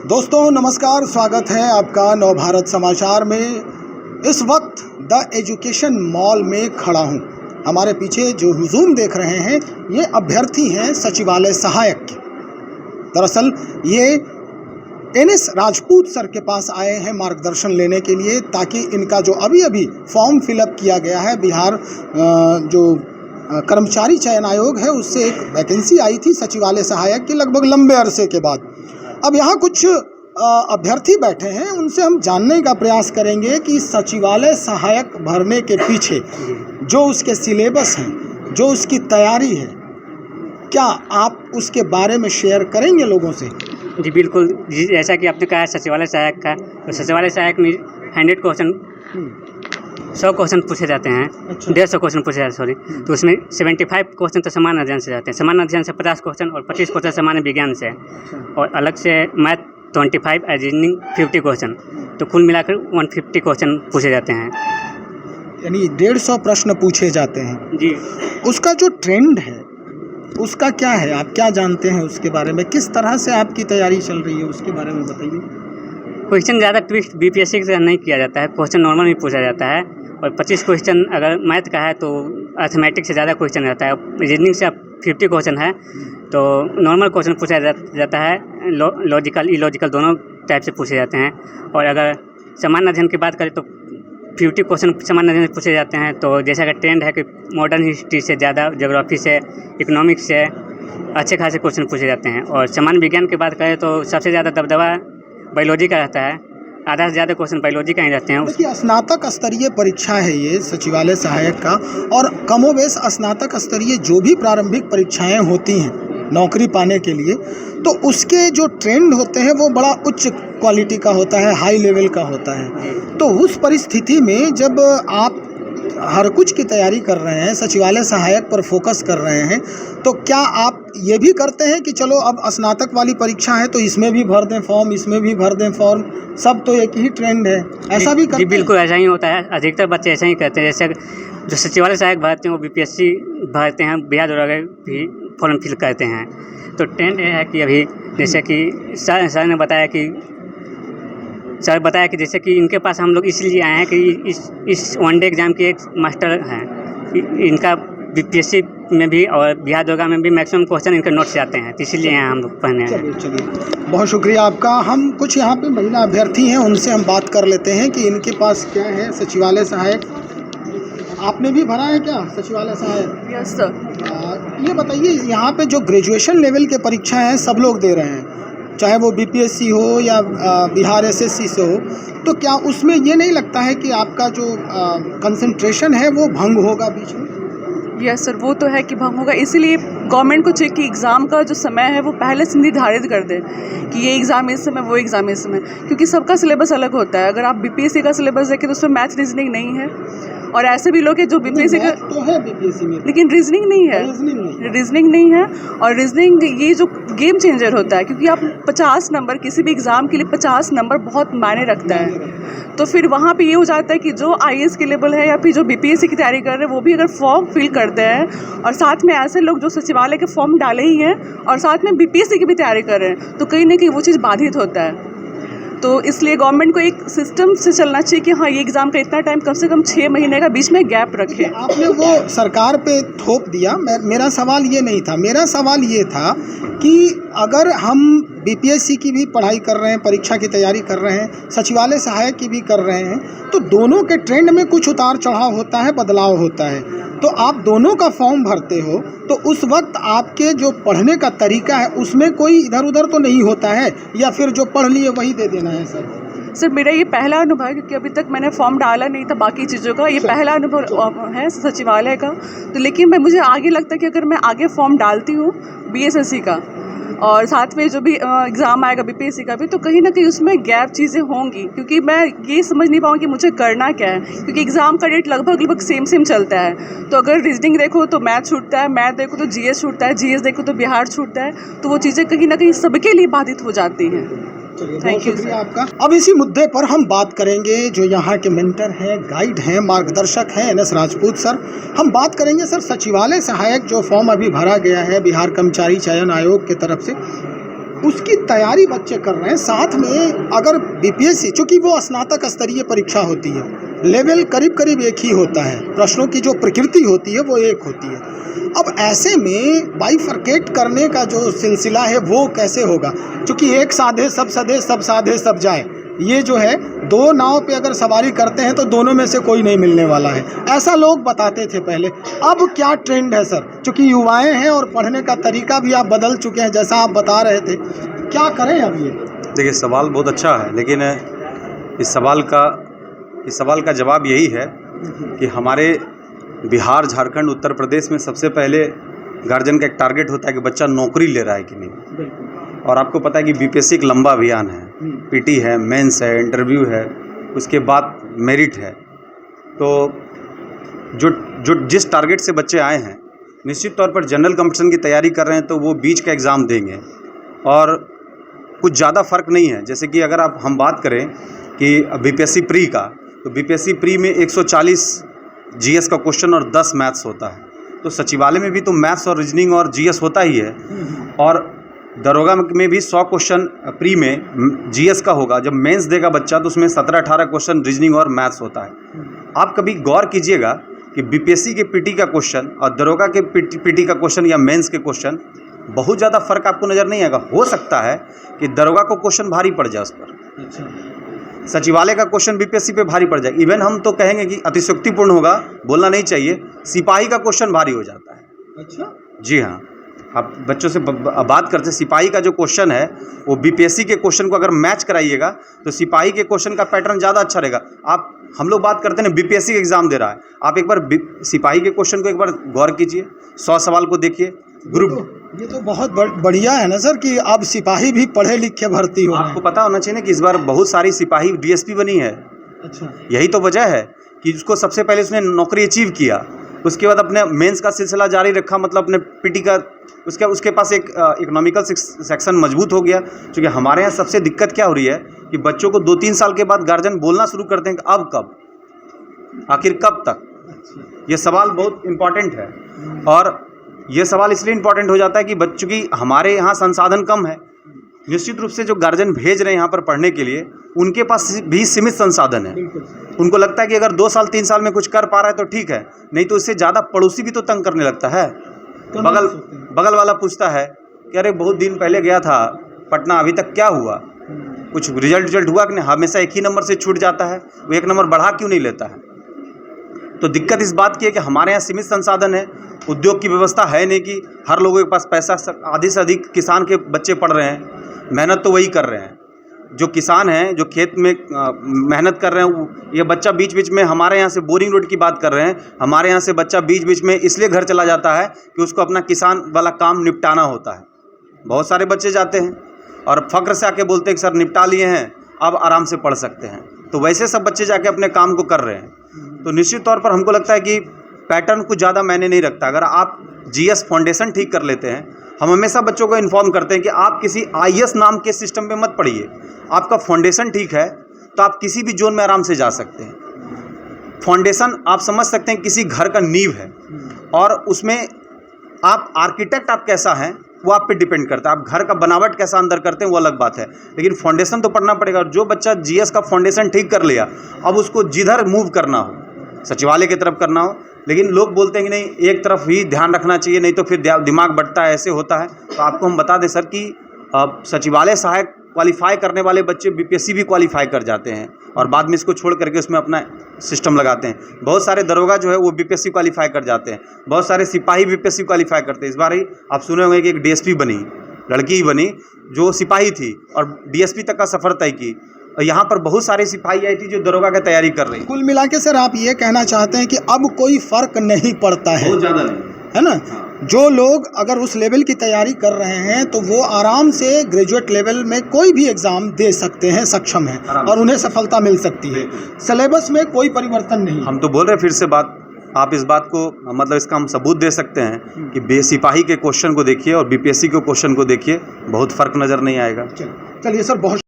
दोस्तों नमस्कार, स्वागत है आपका नव भारत समाचार में। इस वक्त द एजुकेशन मॉल में खड़ा हूं। हमारे पीछे जो हुजूम देख रहे हैं ये अभ्यर्थी हैं सचिवालय सहायक के। दरअसल ये एनएस राजपूत सर के पास आए हैं मार्गदर्शन लेने के लिए, ताकि इनका जो अभी फॉर्म फिलअप किया गया है बिहार जो कर्मचारी चयन आयोग है उससे एक वैकेंसी आई थी सचिवालय सहायक की लगभग लंबे अरसे के बाद। अब यहाँ कुछ अभ्यर्थी बैठे हैं, उनसे हम जानने का प्रयास करेंगे कि सचिवालय सहायक भरने के पीछे जो उसके सिलेबस हैं, जो उसकी तैयारी है, क्या आप उसके बारे में शेयर करेंगे लोगों से? जी बिल्कुल जी, जैसा कि आपने कहा है सचिवालय सहायक का, तो सचिवालय सहायक में 100 क्वेश्चन 100 क्वेश्चन पूछे जाते हैं। अच्छा। 150 क्वेश्चन पूछे जाते हैं, सॉरी। तो उसमें 75 क्वेश्चन तो सामान्य अध्ययन से जाते हैं, सामान्य अध्ययन से 50 क्वेश्चन और 25 क्वेश्चन सामान्य विज्ञान से, और अलग से मैथ 25 और रीजनिंग 50 क्वेश्चन, तो कुल मिलाकर 150 क्वेश्चन पूछे जाते हैं। यानी 150 प्रश्न पूछे जाते हैं जी। उसका जो ट्रेंड है उसका क्या है, आप क्या जानते हैं उसके बारे में? किस तरह से आपकी तैयारी चल रही है उसके बारे में बताइए। क्वेश्चन ज़्यादा ट्विस्ट बीपीएससी से नहीं किया जाता है, क्वेश्चन नॉर्मल भी पूछा जाता है, और 25 क्वेश्चन अगर मैथ का है तो अर्थमेटिक से ज़्यादा क्वेश्चन रहता है। रीजनिंग से 50 क्वेश्चन है तो नॉर्मल क्वेश्चन पूछा जाता है, लॉजिकल इलॉजिकल दोनों टाइप से पूछे जाते हैं। और अगर सामान्य अध्ययन की बात करें तो 50 क्वेश्चन सामान्य अध्ययन पूछे जाते हैं। तो जैसा कि ट्रेंड है कि मॉडर्न हिस्ट्री से ज़्यादा, ज्योग्राफी से, इकोनॉमिक्स से अच्छे खासे क्वेश्चन पूछे जाते हैं। और सामान्य विज्ञान की बात करें तो सबसे ज़्यादा दबदबा बायोलॉजी का रहता है, आधा से ज़्यादा क्वेश्चन बायोलॉजी का ही रहते हैं। देखिए, स्नातक स्तरीय परीक्षा है ये सचिवालय सहायक का, और कमोबेश स्नातक स्तरीय जो भी प्रारंभिक परीक्षाएं होती हैं नौकरी पाने के लिए, तो उसके जो ट्रेंड होते हैं वो बड़ा उच्च क्वालिटी का होता है, हाई लेवल का होता है। तो उस परिस्थिति में जब आप हर कुछ की तैयारी कर रहे हैं, सचिवालय सहायक पर फोकस कर रहे हैं, तो क्या आप ये भी करते हैं कि चलो अब स्नातक वाली परीक्षा है तो इसमें भी भर दें फॉर्म, इसमें भी भर दें फॉर्म, सब तो एक ही ट्रेंड है, ऐसा भी करते हैं? जी बिल्कुल ऐसा ही होता है, अधिकतर बच्चे ऐसा ही करते हैं। जैसे जो सचिवालय सहायक भरते हैं वो बीपीएससी भरते हैं, बिहार दरोगा भी फॉर्म फिल करते हैं। तो ट्रेंड ये है कि अभी जैसे कि सर ने बताया कि जैसे कि इनके पास हम लोग इसलिए आए हैं कि इस वनडे एग्ज़ाम के एक मास्टर हैं, इनका बीपीएससी में भी और बिहार दरोगा में भी मैक्सिमम क्वेश्चन इनके नोट से आते हैं, तो इसीलिए यहाँ हम लोग पढ़ने हैं। चलिए बहुत शुक्रिया आपका। हम कुछ यहाँ पे महिला अभ्यर्थी हैं, उनसे हम बात कर लेते हैं कि इनके पास क्या है सचिवालय सहायक। आपने भी भरा है क्या सचिवालय सहायक? Yes sir. ये बताइए, यहाँ पे जो ग्रेजुएशन लेवल के परीक्षा हैं सब लोग दे रहे हैं, चाहे वो बीपीएससी हो या बिहार एसएससी से हो, तो क्या उसमें ये नहीं लगता है कि आपका जो कंसंट्रेशन है वो भंग होगा बीच में? यस सर, वो तो है कि भंग होगा। इसीलिए गवर्नमेंट को चाहिए कि एग्ज़ाम का जो समय है वो पहले से निर्धारित कर दे कि ये एग्ज़ाम इस समय, वो एग्ज़ाम इस समय, क्योंकि सबका सिलेबस अलग होता है। अगर आप बीपीएससी का सिलेबस देखें तो उसमें मैथ रीजनिंग नहीं है, और ऐसे भी लोग हैं जो बीपीएससी का तो है बीपीएससी में, लेकिन रीजनिंग नहीं है, रीजनिंग नहीं है। और रीजनिंग ये जो गेम चेंजर होता है, क्योंकि आप 50 नंबर किसी भी एग्ज़ाम के लिए 50 नंबर बहुत मायने रखता है। तो फिर वहाँ पे ये हो जाता है कि जो आईएएस के लेवल है या फिर जो बीपीएससी की तैयारी कर रहे हैं वो भी अगर फॉर्म फिल करते हैं, और साथ में ऐसे लोग जो सचिवालय के फॉर्म डाले ही हैं और साथ में बीपीएससी की भी तैयारी कर रहे हैं, तो कहीं ना कहीं वो चीज़ बाधित होता है। तो इसलिए गवर्नमेंट को एक सिस्टम से चलना चाहिए कि हाँ, ये एग्ज़ाम का इतना टाइम, कम से कम 6 महीने का बीच में गैप रखे। आपने वो सरकार पे थोप दिया। मेरा सवाल ये नहीं था, मेरा सवाल ये था कि अगर हम बीपीएससी की भी पढ़ाई कर रहे हैं, परीक्षा की तैयारी कर रहे हैं, सचिवालय सहायक की भी कर रहे हैं, तो दोनों के ट्रेंड में कुछ उतार चढ़ाव होता है, बदलाव होता है। तो आप दोनों का फॉर्म भरते हो तो उस वक्त आपके जो पढ़ने का तरीका है उसमें कोई इधर उधर तो नहीं होता है, या फिर जो पढ़ लिए वही दे देना है? सर मेरा ये पहला अनुभव है, क्योंकि अभी तक मैंने फॉर्म डाला नहीं था बाकी चीज़ों का, ये पहला अनुभव है सचिवालय का। तो लेकिन मुझे आगे लगता है कि अगर मैं आगे फॉर्म डालती हूँ बीएसएससी का और साथ में जो भी एग्ज़ाम आएगा बीपीएससी का भी, तो कहीं ना कहीं उसमें गैप चीज़ें होंगी, क्योंकि मैं ये समझ नहीं पाऊँगी कि मुझे करना क्या है, क्योंकि एग्ज़ाम का डेट लगभग सेम चलता है। तो अगर रीजनिंग देखो तो मैथ छूटता है, मैथ देखो तो जीएस छूटता है, जीएस देखो तो बिहार छूटता है, तो वो चीज़ें कहीं ना कहीं सबके लिए बाधित हो जाती हैं। थैंक यू आपका। अब इसी मुद्दे पर हम बात करेंगे जो यहाँ के मेंटर हैं, गाइड हैं, मार्गदर्शक हैं एनएस राजपूत सर। हम बात करेंगे सर सचिवालय सहायक जो फॉर्म अभी भरा गया है बिहार कर्मचारी चयन आयोग की तरफ से, उसकी तैयारी बच्चे कर रहे हैं। साथ में अगर बीपीएससी, चूँकि वो स्नातक स्तरीय परीक्षा होती है, लेवल करीब करीब एक ही होता है, प्रश्नों की जो प्रकृति होती है वो एक होती है। अब ऐसे में बाइफरकेट करने का जो सिलसिला है वो कैसे होगा? क्योंकि एक साधे सब सधे, सब साधे सब जाए, ये जो है दो नाव पे अगर सवारी करते हैं तो दोनों में से कोई नहीं मिलने वाला है, ऐसा लोग बताते थे पहले। अब क्या ट्रेंड है सर? क्योंकि युवाएं हैं और पढ़ने का तरीका भी आप बदल चुके हैं, जैसा आप बता रहे थे, क्या करें अब ये? देखिए, सवाल बहुत अच्छा है, लेकिन इस सवाल का जवाब यही है कि हमारे बिहार, झारखंड, उत्तर प्रदेश में सबसे पहले गार्जियन का एक टारगेट होता है कि बच्चा नौकरी ले रहा है कि नहीं। और आपको पता है कि बीपीएससी एक लंबा अभियान है, पीटी है, मेंस है, इंटरव्यू है, उसके बाद मेरिट है। तो जो जिस टारगेट से बच्चे आए हैं, निश्चित तौर पर जनरल कंपटीशन की तैयारी कर रहे हैं तो वो बीच का एग्ज़ाम देंगे और कुछ ज़्यादा फ़र्क नहीं है। जैसे कि अगर हम बात करें कि बीपीएससी प्री का, तो बीपीएससी प्री में 140 जीएस का क्वेश्चन और 10 मैथ्स होता है। तो सचिवालय में भी तो मैथ्स और रीजनिंग और जीएस होता ही है, और दरोगा में भी 100 क्वेश्चन प्री में जीएस का होगा। जब मेंस देगा बच्चा तो उसमें 17-18 क्वेश्चन रीजनिंग और मैथ्स होता है। आप कभी गौर कीजिएगा कि बीपीएससी के पीटी का क्वेश्चन और दरोगा के पीटी का क्वेश्चन या मेंस के क्वेश्चन बहुत ज़्यादा फ़र्क आपको नज़र नहीं आएगा। हो सकता है कि दरोगा को क्वेश्चन भारी पड़ जाए उस पर, सचिवालय का क्वेश्चन बीपीएससी पे भारी पड़ जाए। इवन हम तो कहेंगे कि अतिशयोक्तिपूर्ण होगा, बोलना नहीं चाहिए, सिपाही का क्वेश्चन भारी हो जाता है। अच्छा, जी हाँ, आप बच्चों से बात करते, सिपाही का जो क्वेश्चन है वो बीपीएससी के क्वेश्चन को अगर मैच कराइएगा तो सिपाही के क्वेश्चन का पैटर्न ज़्यादा अच्छा रहेगा। हम लोग बात करते हैं बीपीएससी का एग्ज़ाम दे रहा है, आप एक बार सिपाही के क्वेश्चन को एक बार गौर कीजिए, 100 सवाल को देखिए। ये तो बहुत बढ़िया है ना सर कि अब सिपाही भी पढ़े लिखे भर्ती हो रहे हैं। आपको पता होना चाहिए ना कि इस बार बहुत सारी सिपाही डीएसपी बनी है। अच्छा, यही तो वजह है कि उसको सबसे पहले उसने नौकरी अचीव किया, उसके बाद अपने मेंस का सिलसिला जारी रखा, मतलब अपने पीटी का उसके पास एक इकोनॉमिकल सेक्शन मजबूत हो गया। क्योंकि हमारे यहाँ सबसे दिक्कत क्या हो रही है कि बच्चों को 2-3 साल के बाद गार्जियन बोलना शुरू करते हैं कि अब कब, आखिर कब तक। ये सवाल बहुत इम्पॉर्टेंट है, और ये सवाल इसलिए इम्पॉर्टेंट हो जाता है कि बच्चों की हमारे यहाँ संसाधन कम है। निश्चित रूप से जो गार्जियन भेज रहे हैं यहाँ पर पढ़ने के लिए, उनके पास भी सीमित संसाधन है। उनको लगता है कि अगर 2 साल 3 साल में कुछ कर पा रहा है तो ठीक है, नहीं तो इससे ज़्यादा पड़ोसी भी तो तंग करने लगता है। बगल वाला पूछता है कि अरे बहुत दिन पहले गया था पटना, अभी तक क्या हुआ, कुछ रिजल्ट हुआ कि नहीं? हमेशा एक ही नंबर से छूट जाता है, वो 1 नंबर बढ़ा क्यों नहीं लेता है? तो दिक्कत इस बात की है कि हमारे यहाँ सीमित संसाधन है, उद्योग की व्यवस्था है नहीं कि हर लोगों के पास पैसा। आधे से अधिक किसान के बच्चे पढ़ रहे हैं, मेहनत तो वही कर रहे हैं जो किसान हैं, जो खेत में मेहनत कर रहे हैं। ये बच्चा बीच बीच में, हमारे यहाँ से बोरिंग रोड की बात कर रहे हैं, हमारे यहाँ से बच्चा बीच बीच में इसलिए घर चला जाता है कि उसको अपना किसान वाला काम निपटाना होता है। बहुत सारे बच्चे जाते हैं और फ़ख्र से आके बोलते हैं कि सर निपटा लिए हैं, अब आराम से पढ़ सकते हैं। तो वैसे सब बच्चे जाके अपने काम को कर रहे हैं। तो निश्चित तौर पर हमको लगता है कि पैटर्न कुछ ज़्यादा मैंने नहीं रखता। अगर आप जीएस फाउंडेशन ठीक कर लेते हैं, हम हमेशा बच्चों को इन्फॉर्म करते हैं कि आप किसी आईएएस नाम के सिस्टम में मत पढ़िए, आपका फाउंडेशन ठीक है तो आप किसी भी जोन में आराम से जा सकते हैं। फाउंडेशन आप समझ सकते हैं किसी घर का नींव है, और उसमें आप आर्किटेक्ट आप कैसा हैं वो आप पे डिपेंड करता है। आप घर का बनावट कैसा अंदर करते हैं वो अलग बात है, लेकिन फाउंडेशन तो पढ़ना पड़ेगा। और जो बच्चा जीएस का फाउंडेशन ठीक कर लिया, अब उसको जिधर मूव करना हो, सचिवालय की तरफ करना हो, लेकिन लोग बोलते हैं कि नहीं एक तरफ ही ध्यान रखना चाहिए, नहीं तो फिर दिमाग बढ़ता है, ऐसे होता है। तो आपको हम बता दें सर कि सचिवालय सहायक क्वालिफाई करने वाले बच्चे बीपीएससी भी क्वालिफाई कर जाते हैं, और बाद में इसको छोड़ करके उसमें अपना सिस्टम लगाते हैं। बहुत सारे दरोगा जो है वो बीपीएससी क्वालिफाई कर जाते हैं, बहुत सारे सिपाही बीपीएससी क्वालिफाई करते हैं। इस बार ही आप सुने होंगे कि एक डीएसपी बनी, लड़की ही बनी, जो सिपाही थी और डीएसपी तक का सफ़र तय की। और यहाँ पर बहुत सारे सिपाही आई थी जो दरोगा की तैयारी कर रही। कुल मिला के सर आप ये कहना चाहते हैं कि अब कोई फ़र्क नहीं पड़ता है, बहुत ज़्यादा नहीं है ना? जो लोग अगर उस लेवल की तैयारी कर रहे हैं तो वो आराम से ग्रेजुएट लेवल में कोई भी एग्ज़ाम दे सकते हैं, सक्षम हैं, और उन्हें सफलता मिल सकती है। सिलेबस में कोई परिवर्तन नहीं। हम तो बोल रहे हैं फिर से बात, आप इस बात को मतलब इसका हम सबूत दे सकते हैं कि सिपाही के क्वेश्चन को देखिए और बीपीएससी के क्वेश्चन को देखिए, बहुत फ़र्क नज़र नहीं आएगा। चलिए सर, बहुत